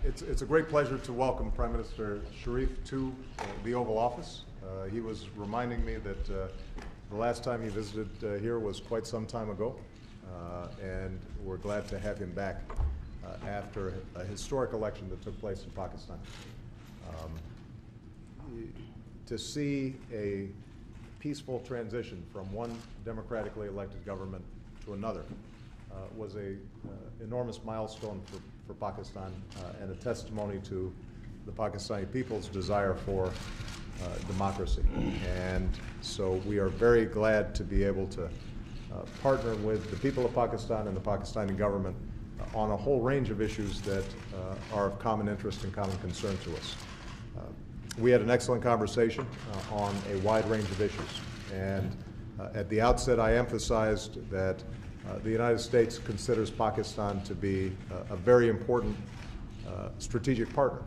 It's a great pleasure to welcome Prime Minister Sharif to the Oval Office. He was reminding me that the last time he visited here was quite some time ago, and we're glad to have him back after a historic election that took place in Pakistan. To see a peaceful transition from one democratically elected government to another was a enormous milestone for Pakistan and a testimony to the Pakistani people's desire for democracy. And so we are very glad to be able to partner with the people of Pakistan and the Pakistani government on a whole range of issues that are of common interest and common concern to us. We had an excellent conversation on a wide range of issues. And at the outset, I emphasized that the United States considers Pakistan to be a very important strategic partner.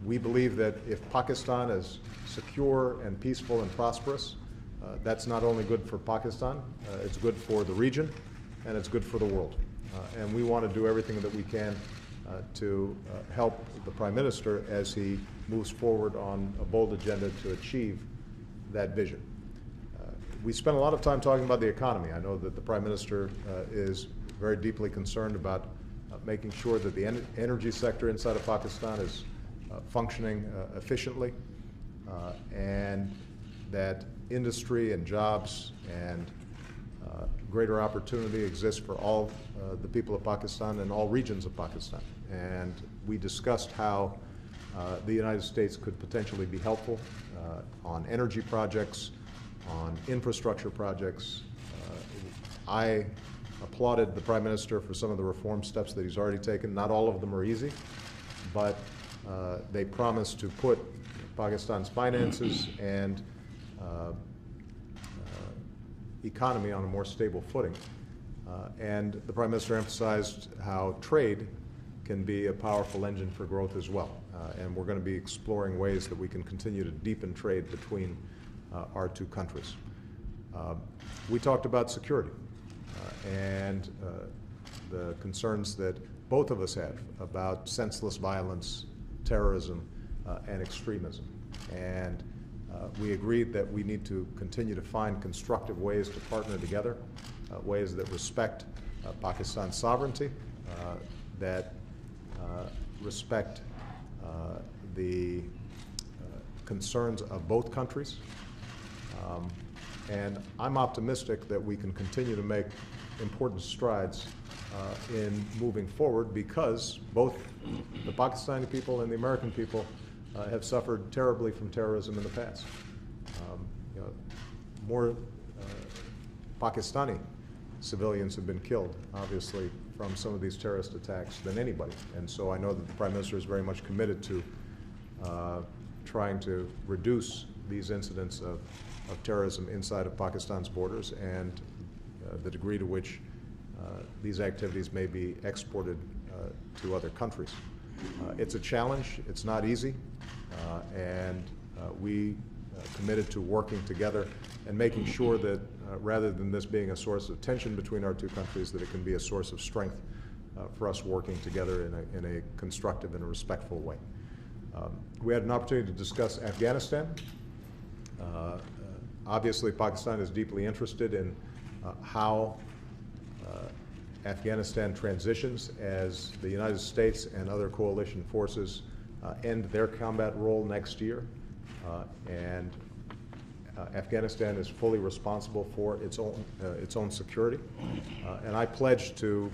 We believe that if Pakistan is secure and peaceful and prosperous, that's not only good for Pakistan, it's good for the region, and it's good for the world. And we want to do everything that we can to help the Prime Minister as he moves forward on a bold agenda to achieve that vision. We spent a lot of time talking about the economy. I know that the Prime Minister is very deeply concerned about making sure that the energy sector inside of Pakistan is functioning efficiently, and that industry and jobs and greater opportunity exists for all the people of Pakistan and all regions of Pakistan. And we discussed how the United States could potentially be helpful on energy projects, on infrastructure projects. I applauded the Prime Minister for some of the reform steps that he's already taken. Not all of them are easy, but they promise to put Pakistan's finances and economy on a more stable footing. And the Prime Minister emphasized how trade can be a powerful engine for growth as well. And we're going to be exploring ways that we can continue to deepen trade between our two countries. We talked about security and the concerns that both of us have about senseless violence, terrorism, and extremism. And we agreed that we need to continue to find constructive ways to partner together, ways that respect Pakistan's sovereignty, that respect the concerns of both countries. And I'm optimistic that we can continue to make important strides in moving forward, because both the Pakistani people and the American people have suffered terribly from terrorism in the past. More Pakistani civilians have been killed, obviously, from some of these terrorist attacks than anybody. And so I know that the Prime Minister is very much committed to trying to reduce these incidents of terrorism inside of Pakistan's borders, and the degree to which these activities may be exported to other countries. It's a challenge. It's not easy. And we committed to working together and making sure that rather than this being a source of tension between our two countries, that it can be a source of strength for us working together in a constructive and a respectful way. We had an opportunity to discuss Afghanistan. Obviously, Pakistan is deeply interested in how Afghanistan transitions as the United States and other coalition forces end their combat role next year. And Afghanistan is fully responsible for its own security. And I pledge to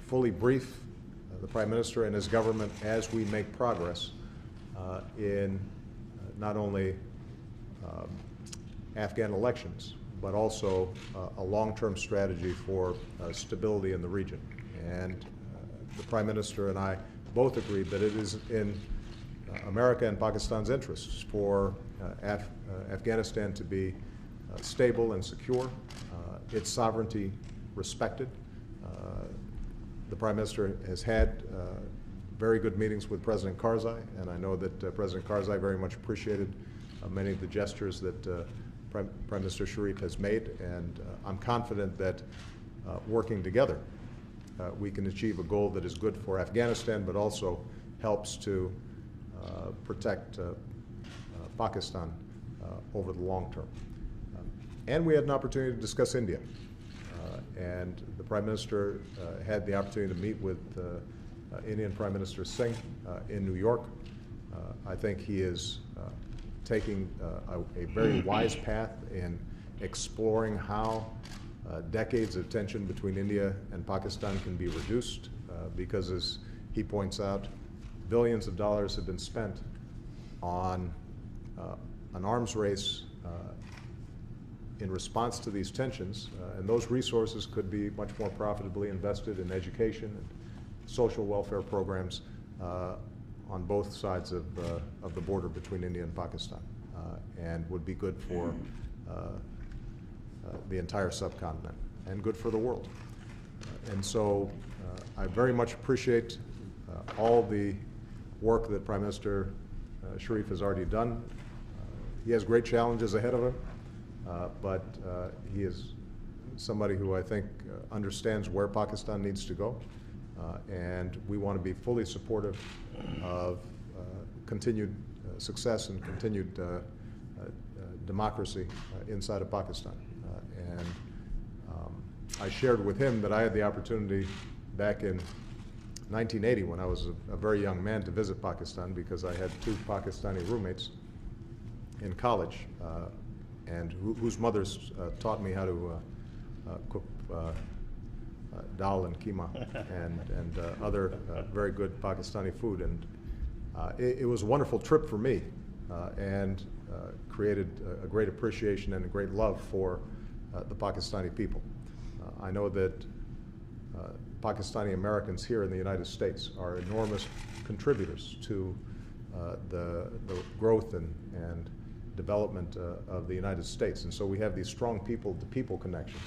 fully brief the Prime Minister and his government as we make progress in not only Afghan elections, but also a long-term strategy for stability in the region. And the Prime Minister and I both agreed that it is in America and Pakistan's interests for Afghanistan to be stable and secure, its sovereignty respected. The Prime Minister has had very good meetings with President Karzai, and I know that President Karzai very much appreciated many of the gestures that Prime Minister Sharif has made, and I'm confident that working together, we can achieve a goal that is good for Afghanistan, but also helps to protect Pakistan over the long term. And we had an opportunity to discuss India. And the Prime Minister had the opportunity to meet with Indian Prime Minister Singh in New York. I think he is taking a very wise path in exploring how decades of tension between India and Pakistan can be reduced, because, as he points out, billions of dollars have been spent on an arms race in response to these tensions, and those resources could be much more profitably invested in education and social welfare programs on both sides of the border between India and Pakistan, and would be good for the entire subcontinent and good for the world. And so I very much appreciate all the work that Prime Minister Sharif has already done. He has great challenges ahead of him, but he is somebody who I think understands where Pakistan needs to go, and we want to be fully supportive of continued success and continued democracy inside of Pakistan. And I shared with him that I had the opportunity back in 1980, when I was a very young man, to visit Pakistan, because I had two Pakistani roommates in college, and whose mothers taught me how to cook dal and keema and other very good Pakistani food. And it was a wonderful trip for me, and created a great appreciation and a great love for the Pakistani people. I know that Pakistani Americans here in the United States are enormous contributors to the growth and development of the United States. And so we have these strong people-to-people connections.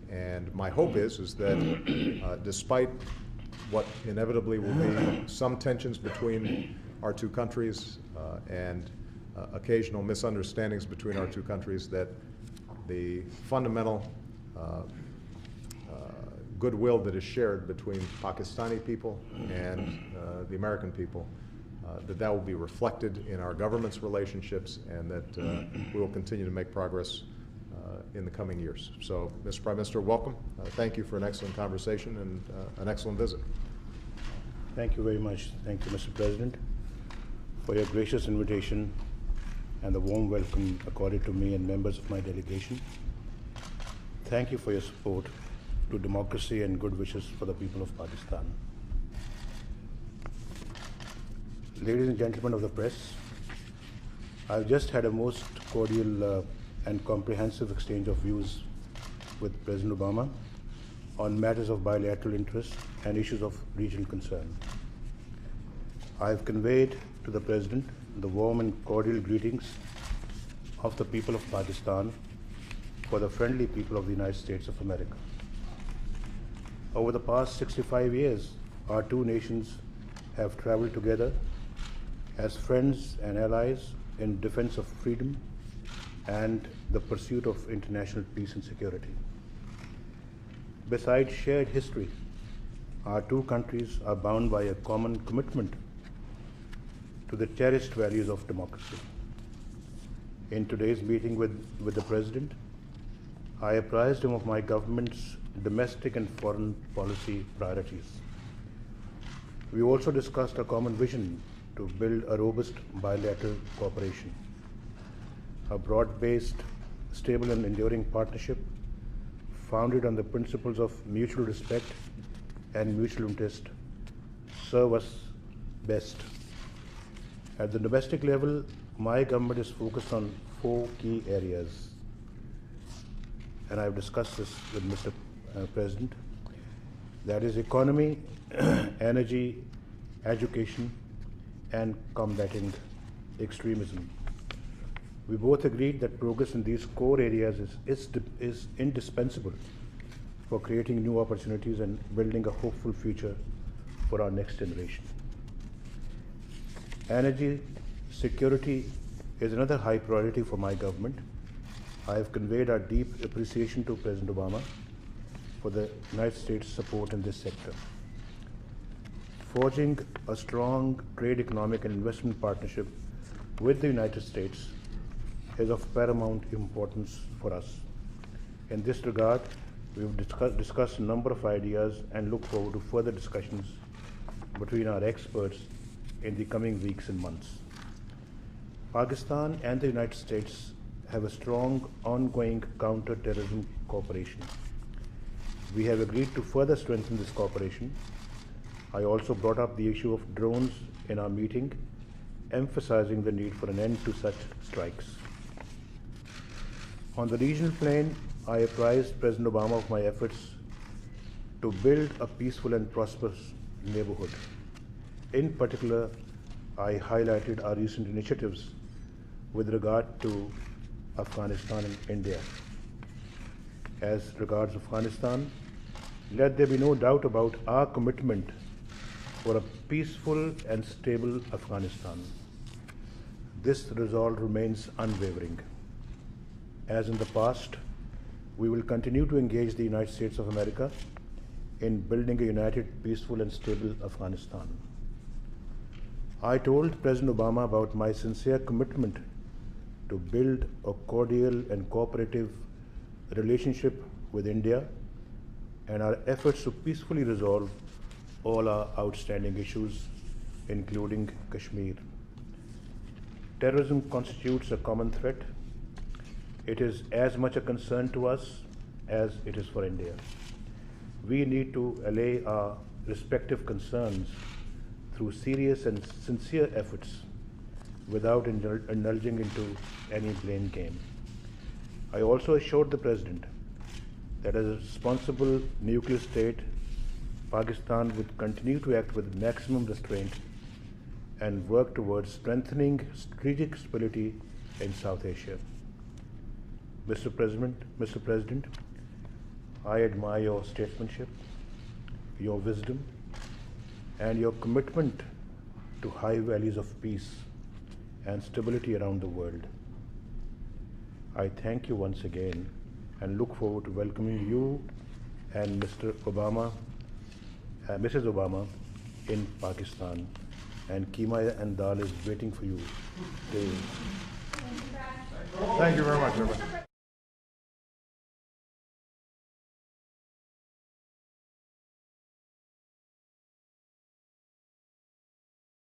And my hope is that despite what inevitably will be some tensions between our two countries and occasional misunderstandings between our two countries, that the fundamental goodwill that is shared between Pakistani people and the American people, that will be reflected in our government's relationships, and that we will continue to make progress in the coming years. So, Mr. Prime Minister, welcome. Thank you for an excellent conversation and an excellent visit. Thank you very much. Thank you, Mr. President, for your gracious invitation and the warm welcome accorded to me and members of my delegation. Thank you for your support to democracy and good wishes for the people of Pakistan. Ladies and gentlemen of the press, I've just had a most cordial and comprehensive exchange of views with President Obama on matters of bilateral interest and issues of regional concern. I've conveyed to the President the warm and cordial greetings of the people of Pakistan for the friendly people of the United States of America. Over the past 65 years, our two nations have traveled together as friends and allies in defense of freedom and the pursuit of international peace and security. Besides shared history, our two countries are bound by a common commitment to the cherished values of democracy. In today's meeting with the President, I apprised him of my government's domestic and foreign policy priorities. We also discussed a common vision to build a robust bilateral cooperation, a broad-based, stable and enduring partnership founded on the principles of mutual respect and mutual interest serve us best. At the domestic level, my government is focused on 4 key areas, and I've discussed this with Mr. President. That is economy, energy, education, and combating extremism. We both agreed that progress in these core areas is indispensable for creating new opportunities and building a hopeful future for our next generation. Energy security is another high priority for my government. I have conveyed our deep appreciation to President Obama for the United States' support in this sector. Forging a strong trade, economic, and investment partnership with the United States is of paramount importance for us. In this regard, we have discussed a number of ideas and look forward to further discussions between our experts in the coming weeks and months. Pakistan and the United States have a strong ongoing counter-terrorism cooperation. We have agreed to further strengthen this cooperation. I also brought up the issue of drones in our meeting, emphasizing the need for an end to such strikes. On the regional plane, I apprised President Obama of my efforts to build a peaceful and prosperous neighborhood. In particular, I highlighted our recent initiatives with regard to Afghanistan and India. As regards Afghanistan, let there be no doubt about our commitment for a peaceful and stable Afghanistan. This resolve remains unwavering. As in the past, we will continue to engage the United States of America in building a united, peaceful, and stable Afghanistan. I told President Obama about my sincere commitment to build a cordial and cooperative relationship with India and our efforts to peacefully resolve all our outstanding issues, including Kashmir. Terrorism constitutes a common threat. It is as much a concern to us as it is for India. We need to allay our respective concerns through serious and sincere efforts without indulging into any blame game. I also assured the President that as a responsible nuclear state, Pakistan would continue to act with maximum restraint and work towards strengthening strategic stability in South Asia. Mr. President, I admire your statesmanship, your wisdom, and your commitment to high values of peace and stability around the world. I thank you once again and look forward to welcoming you and Mrs. Obama in Pakistan. And Keema and Dal is waiting for you. Thank you very much, everyone.